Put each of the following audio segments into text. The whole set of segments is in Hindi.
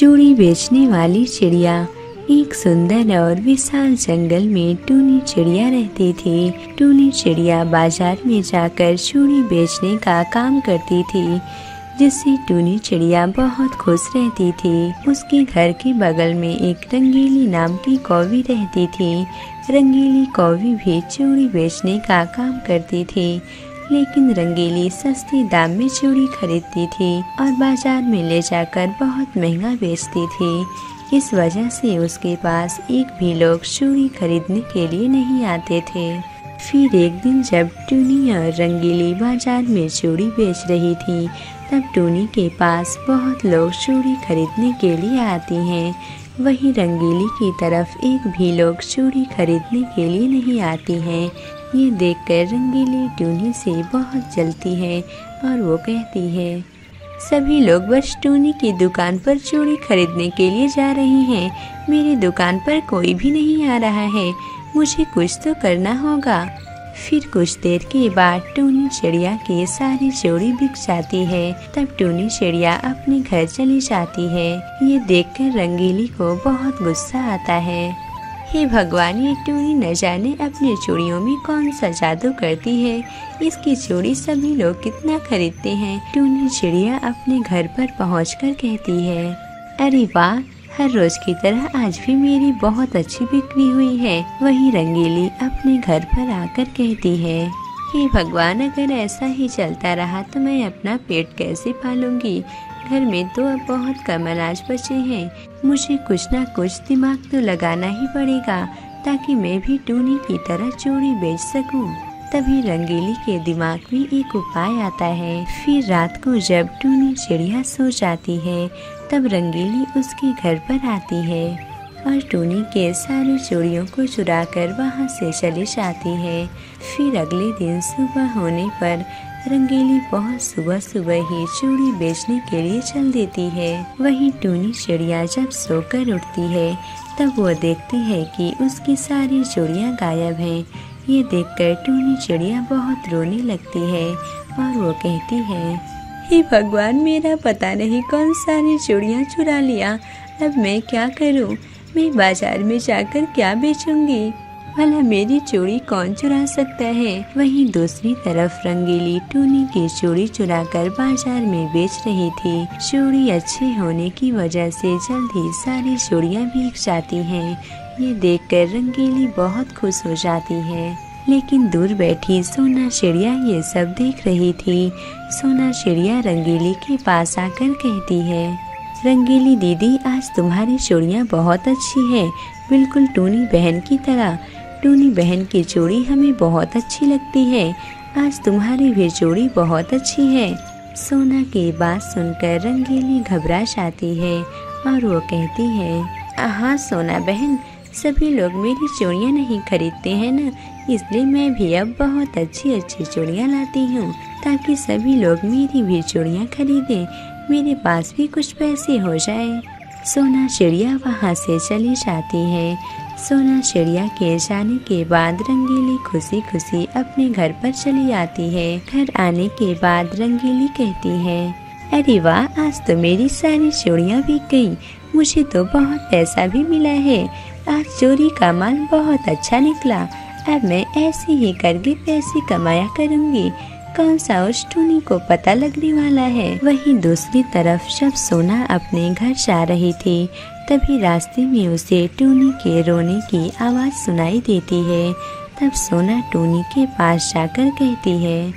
चूड़ी बेचने वाली चिड़िया। एक सुंदर और विशाल जंगल में टूनी चिड़िया रहती थी। टूनी चिड़िया बाजार में जाकर चूड़ी बेचने का काम करती थी, जिससे टूनी चिड़िया बहुत खुश रहती थी। उसके घर के बगल में एक रंगीली नाम की कौवी रहती थी। रंगीली कौवी भी चूड़ी बेचने का काम करती थी, लेकिन रंगीली सस्ते दाम में चूड़ी खरीदती थी और बाजार में ले जाकर बहुत महंगा बेचती थी। इस वजह से उसके पास एक भी लोग चूड़ी खरीदने के लिए नहीं आते थे। फिर एक दिन जब टूनी और रंगीली बाजार में चूड़ी बेच रही थी, तब टूनी के पास बहुत लोग चूड़ी खरीदने के लिए आती हैं। वहीं रंगीली की तरफ एक भी लोग चूड़ी खरीदने के लिए नहीं आती हैं। ये देखकर रंगीली टूनी से बहुत जलती है और वो कहती है, सभी लोग बस टूनी की दुकान पर चूड़ी खरीदने के लिए जा रही हैं। मेरी दुकान पर कोई भी नहीं आ रहा है। मुझे कुछ तो करना होगा। फिर कुछ देर के बाद टूनी चिड़िया की सारी चूड़ी बिक जाती है। तब टूनी चिड़िया अपने घर चली जाती है। ये देखकर रंगीली को बहुत गुस्सा आता है। हे भगवान, ये टूनी न जाने अपनी चूड़ियों में कौन सा जादू करती है। इसकी चूड़ी सभी लोग कितना खरीदते हैं। टूनी चिड़िया अपने घर पर पहुंचकर कहती है, अरे वाह, हर रोज की तरह आज भी मेरी बहुत अच्छी बिक्री हुई है। वहीं रंगीली अपने घर पर आकर कहती है, हे भगवान, अगर ऐसा ही चलता रहा तो मैं अपना पेट कैसे पालूंगी। घर में तो अब बहुत कम अनाज बचे हैं। मुझे कुछ ना कुछ दिमाग तो लगाना ही पड़ेगा, ताकि मैं भी टूनी की तरह चूड़ी बेच सकूं। तभी रंगीली के दिमाग में एक उपाय आता है। फिर रात को जब टूनी चिड़िया सो जाती है, तब रंगीली उसके घर पर आती है और टूनी के सारी चूड़ियों को चुराकर वहां से चली जाती है। फिर अगले दिन सुबह होने पर रंगीली बहुत सुबह सुबह ही चूड़ी बेचने के लिए चल देती है। वहीं टूनी चिड़िया जब सोकर उठती है, तब वो देखती है कि उसकी सारी चूड़ियाँ गायब हैं। ये देखकर टूनी चिड़िया बहुत रोने लगती है और वो कहती है, हे भगवान, मेरा पता नहीं कौन सारी चूड़ियाँ चुरा लिया। अब मैं क्या करूँ? मैं बाजार में जाकर क्या बेचूंगी? भला मेरी चूड़ी कौन चुरा सकता है? वहीं दूसरी तरफ रंगीली टूनी की चूड़ी चुराकर बाजार में बेच रही थी। चूड़ी अच्छे होने की वजह से जल्द ही सारी चूड़ियाँ बिक जाती हैं। ये देखकर रंगीली बहुत खुश हो जाती है। लेकिन दूर बैठी सोना चिड़िया ये सब देख रही थी। सोना चिड़िया रंगीली के पास आकर कहती है, रंगीली दीदी, आज तुम्हारी चूड़ियाँ बहुत अच्छी है, बिल्कुल टूनी बहन की तरह। टूनी बहन की चूड़ी हमें बहुत अच्छी लगती है। आज तुम्हारी भी चूड़ी बहुत अच्छी है। सोना की बात सुनकर रंगीली घबरा जाती है और वो कहती है, हाँ सोना बहन, सभी लोग मेरी चूड़ियाँ नहीं खरीदते हैं ना, इसलिए मैं भी अब बहुत अच्छी अच्छी चूड़ियाँ लाती हूँ, ताकि सभी लोग मेरी भी चूड़ियाँ खरीदें, मेरे पास भी कुछ पैसे हो जाए। सोना चिड़िया वहाँ से चली जाती है। सोना चिड़िया के जाने के बाद रंगीली खुशी खुशी अपने घर पर चली आती है। घर आने के बाद रंगीली कहती है, अरे वाह, आज तो मेरी सारी चूड़ियाँ बिक गई। मुझे तो बहुत पैसा भी मिला है। आज चोरी का माल बहुत अच्छा निकला। अब मैं ऐसे ही करके पैसे कमाया करूँगी। कौन सा उस टूनी को पता लगने वाला है। वहीं दूसरी तरफ जब सोना अपने घर जा रही थी, तभी रास्ते में उसे टूनी के रोने की आवाज़ सुनाई देती है। तब सोना टूनी के पास जाकर कहती है,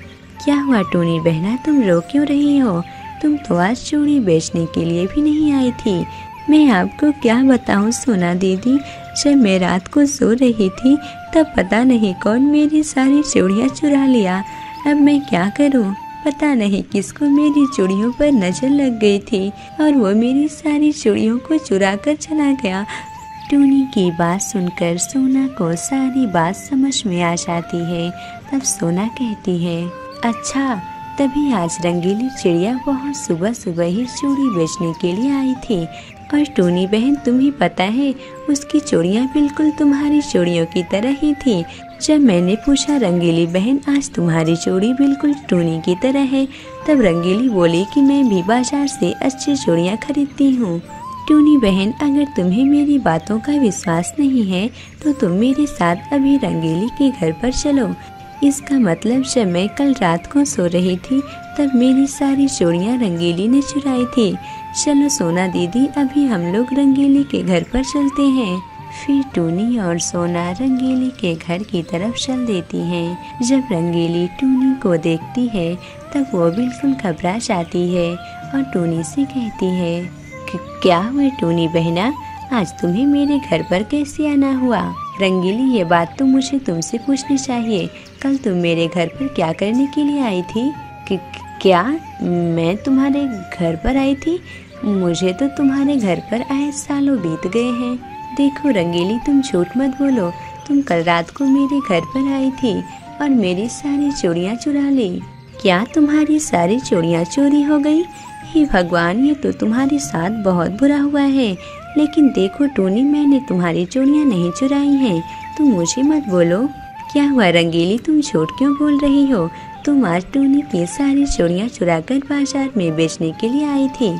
क्या हुआ टूनी बहना, तुम रो क्यों रही हो? तुम तो आज चूड़ी बेचने के लिए भी नहीं आई थी। मैं आपको क्या बताऊं सोना दीदी, जब मैं रात को सो रही थी तब पता नहीं कौन मेरी सारी चूड़ियाँ चुरा लिया। अब मैं क्या करूं? पता नहीं किसको मेरी चूड़ियों पर नजर लग गई थी और वो मेरी सारी चूड़ियों को चुरा कर चला गया। टूनी की बात सुनकर सोना को सारी बात समझ में आ जाती है। तब सोना कहती है, अच्छा, तभी आज रंगीली चिड़िया बहुत सुबह सुबह ही चूड़ी बेचने के लिए आई थी। और टूनी बहन, तुम्हें पता है, उसकी चूड़ियाँ बिल्कुल तुम्हारी चूड़ियों की तरह ही थी। जब मैंने पूछा, रंगीली बहन, आज तुम्हारी चूड़ी बिल्कुल टूनी की तरह है, तब रंगीली बोली कि मैं भी बाजार से अच्छी चूड़ियाँ खरीदती हूँ। टूनी बहन, अगर तुम्हें मेरी बातों का विश्वास नहीं है तो तुम मेरे साथ अभी रंगीली के घर पर चलो। इसका मतलब जब मैं कल रात को सो रही थी तब मेरी सारी चूड़ियाँ रंगीली ने चुराई थी। चलो सोना दीदी, अभी हम लोग रंगीली के घर पर चलते हैं। फिर टूनी और सोना रंगीली के घर की तरफ चल देती हैं। जब रंगीली टूनी को देखती है तब वो बिल्कुल घबरा जाती है और टूनी से कहती है, क्या हुआ टूनी बहना, आज तुम्हें मेरे घर पर कैसे आना हुआ? रंगीली, ये बात तो मुझे तुमसे पूछनी चाहिए, कल तुम मेरे घर पर क्या करने के लिए आई थी? क्या मैं तुम्हारे घर पर आई थी? मुझे तो तुम्हारे घर पर आए सालों बीत गए हैं। देखो रंगीली, तुम झूठ मत बोलो, तुम कल रात को मेरे घर पर आई थी और मेरी सारी चूड़ियाँ चुरा ली। क्या तुम्हारी सारी चूड़ियाँ चोरी हो गई? हे भगवान, ये तो तुम्हारे साथ बहुत बुरा हुआ है। लेकिन देखो टूनी, मैंने तुम्हारी चूड़ियाँ नहीं चुराई हैं, तुम मुझे मत बोलो। क्या हुआ रंगीली, तुम झूठ क्यों बोल रही हो? तुम आज टूनी की सारी चूड़ियाँ चुराकर बाजार में बेचने के लिए आई थी।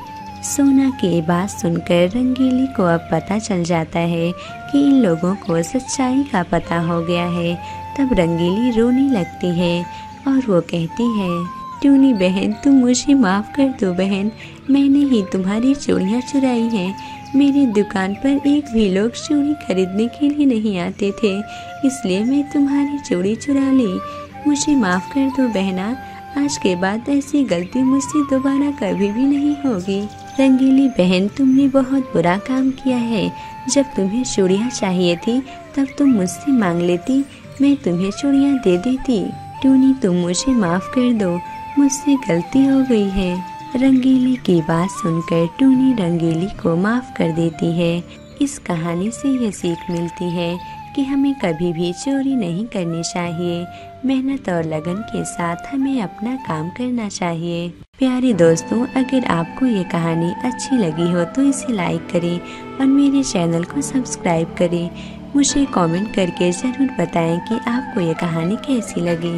सोना की बात सुनकर रंगीली को अब पता चल जाता है कि इन लोगों को सच्चाई का पता हो गया है। तब रंगीली रोने लगती है और वो कहती है, टूनी बहन, तुम मुझे माफ़ कर दो बहन, मैंने ही तुम्हारी चूड़ियाँ चुराई हैं। मेरी दुकान पर एक भी लोग चूड़ी खरीदने के लिए नहीं आते थे, इसलिए मैं तुम्हारी चूड़ी चुरा ली। मुझे माफ़ कर दो बहना, आज के बाद ऐसी गलती मुझसे दोबारा कभी भी नहीं होगी। रंगीली बहन, तुमने बहुत बुरा काम किया है। जब तुम्हें चूड़ियाँ चाहिए थी तब तुम मुझसे मांग लेती, मैं तुम्हें चूड़ियाँ दे देती। टूनी, तुम मुझे माफ़ कर दो, मुझसे गलती हो गई है। रंगीली की बात सुनकर टूनी रंगीली को माफ़ कर देती है। इस कहानी से ये सीख मिलती है कि हमें कभी भी चोरी नहीं करनी चाहिए। मेहनत और लगन के साथ हमें अपना काम करना चाहिए। प्यारे दोस्तों, अगर आपको ये कहानी अच्छी लगी हो तो इसे लाइक करें और मेरे चैनल को सब्सक्राइब करें। मुझे कमेंट करके ज़रूर बताएं कि आपको ये कहानी कैसी लगी।